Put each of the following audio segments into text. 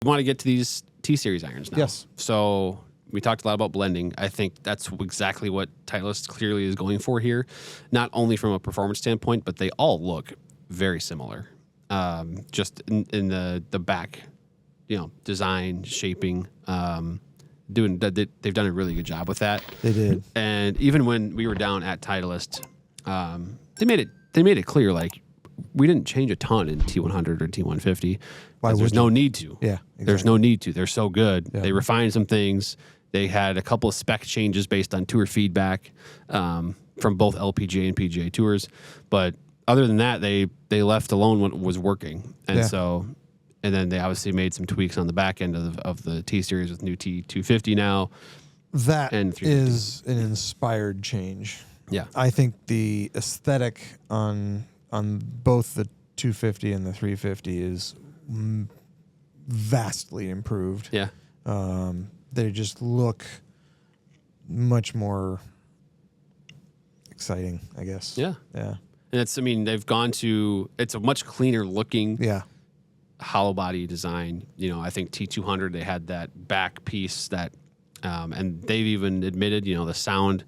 We want to get to these T-Series irons now. Yes. So we talked a lot about blending. I think that's exactly what Titleist clearly is going for here, not only from a performance standpoint, but they all look very similar. Just in the back, design, shaping, doing that. They've done a really good job with that. They did. And even when we were down at Titleist, they made it clear, like, we didn't change a ton in T100 or T150. There's no need to. Yeah, exactly. There's no need to. They're so good. Yeah. They refined some things. They had a couple of spec changes based on tour feedback from both LPGA and PGA tours. But other than that, they left alone what was working. And and then they obviously made some tweaks on the back end of the T-Series with new T250 now. That and is an inspired change. Yeah. I think the aesthetic on both the 250 and the 350 is vastly improved. Yeah. They just look much more exciting, I guess. Yeah. Yeah. And they've gone to, it's a much cleaner looking hollow body design. I think T200, they had that back piece that, and they've even admitted, the sound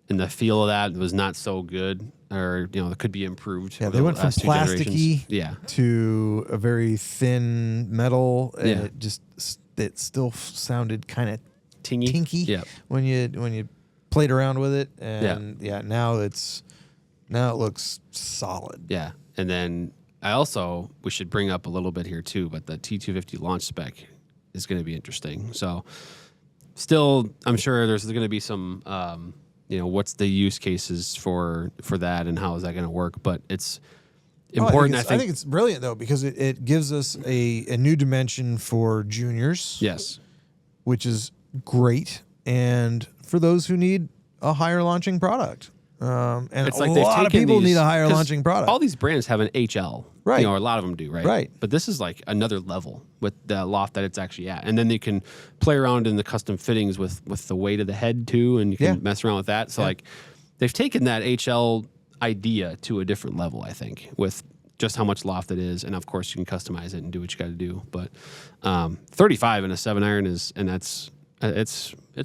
and the feel of that was not so good, or it could be improved. Yeah, they went from plasticky to a very thin metal, and it still sounded kind of tinky when you played around with it, and now it looks solid. Yeah, and then we should bring up a little bit here too, but the T250 launch spec is going to be interesting. So, still, I'm sure there's going to be some. What's the use cases for that, and how is that going to work? But it's important. I think it's brilliant though, because it gives us a new dimension for juniors. Yes, which is great, and for those who need a higher launching product. And it's a lot of people need a higher launching product. All these brands have an HL, right? A lot of them do, right? Right. But this is like another level with the loft that it's actually at, and then they can play around in the custom fittings with the weight of the head too, and you can mess around with that. So like, they've taken that HL idea to a different level, I think, with just how much loft it is, and of course you can customize it and do what you got to do. But 35 in a 7-iron it's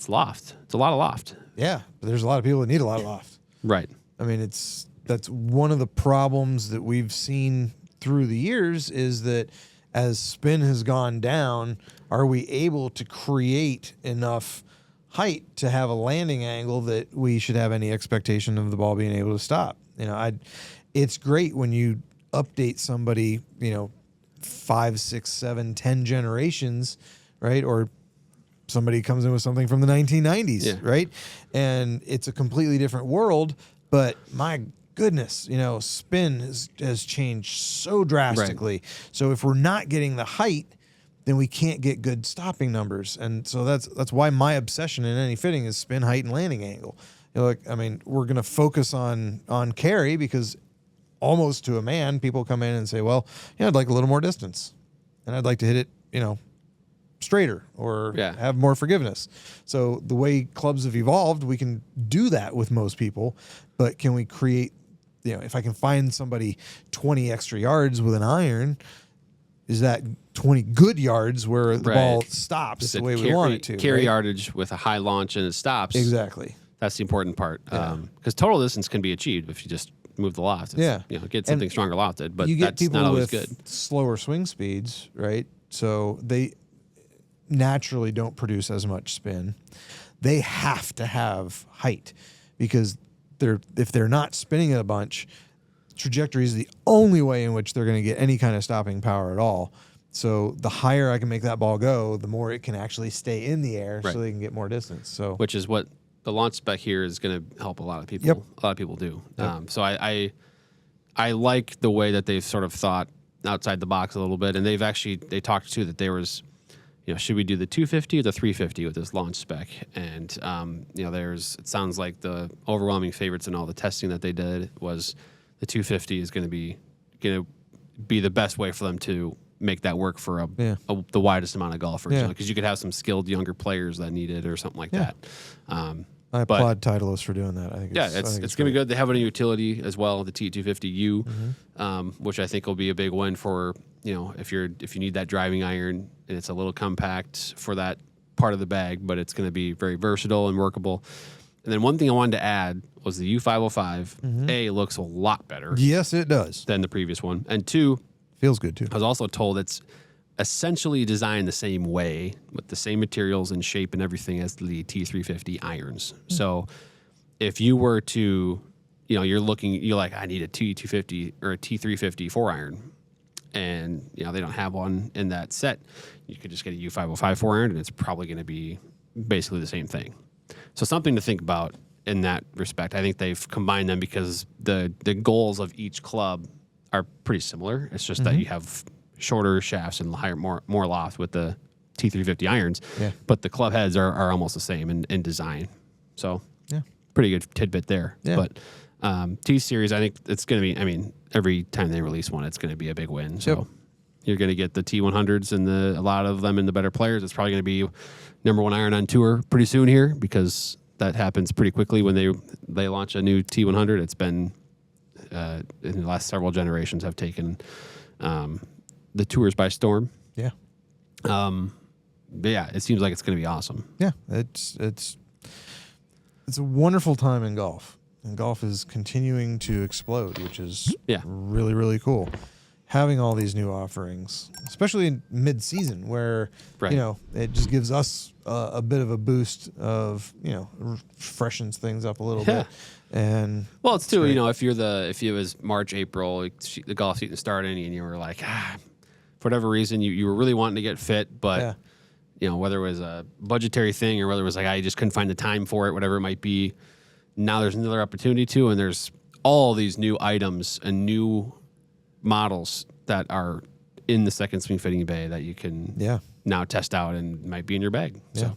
loft. It's a lot of loft. Yeah, but there's a lot of people that need a lot of loft. Right. I mean, that's one of the problems that we've seen through the years, is that as spin has gone down, are we able to create enough height to have a landing angle that we should have any expectation of the ball being able to stop? It's great when you update somebody, 5, 6, 7, 10 generations, right? Or somebody comes in with something from the 1990s, right? And it's a completely different world, but my goodness, spin has changed so drastically. Right. So if we're not getting the height, then we can't get good stopping numbers. And so that's why my obsession in any fitting is spin, height, and landing angle. We're going to focus on carry, because almost to a man, people come in and say, well, I'd like a little more distance, and I'd like to hit it, straighter, or have more forgiveness. So the way clubs have evolved, we can do that with most people, but can we create, if I can find somebody 20 extra yards with an iron, is that 20 good yards where the ball stops the way we want it to? Carry yardage with a high launch and it stops. Exactly. That's the important part. Because total distance can be achieved if you just move the loft. Get something stronger lofted, but that's not always good. Slower swing speeds, right? So they naturally don't produce as much spin. They have to have height, because if they're not spinning it a bunch, trajectory is the only way in which they're going to get any kind of stopping power at all. So the higher I can make that ball go, the more it can actually stay in the air, so they can get more distance. So, which is what the launch spec here is going to help a lot of people. A lot of people do. So I like the way that they've sort of thought outside the box a little bit, and they talked too that there was, should we do the 250 or the 350 with this launch spec? And it sounds like the overwhelming favorites in all the testing that they did was the 250 is going to be the best way for them to make that work for the widest amount of golfers. Because you could have some skilled younger players that need it or something like that. I applaud Titleist for doing that. I think it's going to be good. They have a utility as well, the T250U, which I think will be a big win for if you need that driving iron and it's a little compact for that part of the bag, but it's going to be very versatile and workable. And then one thing I wanted to add was the U505. A, looks a lot better. Yes, it does. Than the previous one. And two, feels good too. I was also told it's essentially designed the same way with the same materials and shape and everything as the T350 irons. So if you were to, you're like, I need a T250 or a T350 4 iron. And, they don't have one in that set. You could just get a U505 4 iron and it's probably going to be basically the same thing. So something to think about in that respect. I think they've combined them because the goals of each club are pretty similar. It's just that you have shorter shafts and more loft with the T350 irons. Yeah. But the club heads are almost the same in design. So pretty good tidbit there. Yeah. But T-Series, I think it's going to be, every time they release one, it's going to be a big win. So you're going to get the T100s and a lot of them and the better players. It's probably going to be #1 iron on tour pretty soon here because that happens pretty quickly when they launch a new T100. It's been in the last several generations have taken the tours by storm. Yeah. But yeah, it seems like it's going to be awesome. Yeah, it's a wonderful time in golf, and golf is continuing to explode, which is really, really cool. Having all these new offerings, especially in mid-season, where it just gives us a bit of a boost of freshens things up a little bit. And well, it's too if it was March, April, the golf season started, and you were like, for whatever reason you were really wanting to get fit, but whether it was a budgetary thing or whether it was like I just couldn't find the time for it, whatever it might be. Now there's another opportunity to, and there's all these new items and new models that are in the second swing fitting bay that you can now test out and might be in your bag. So.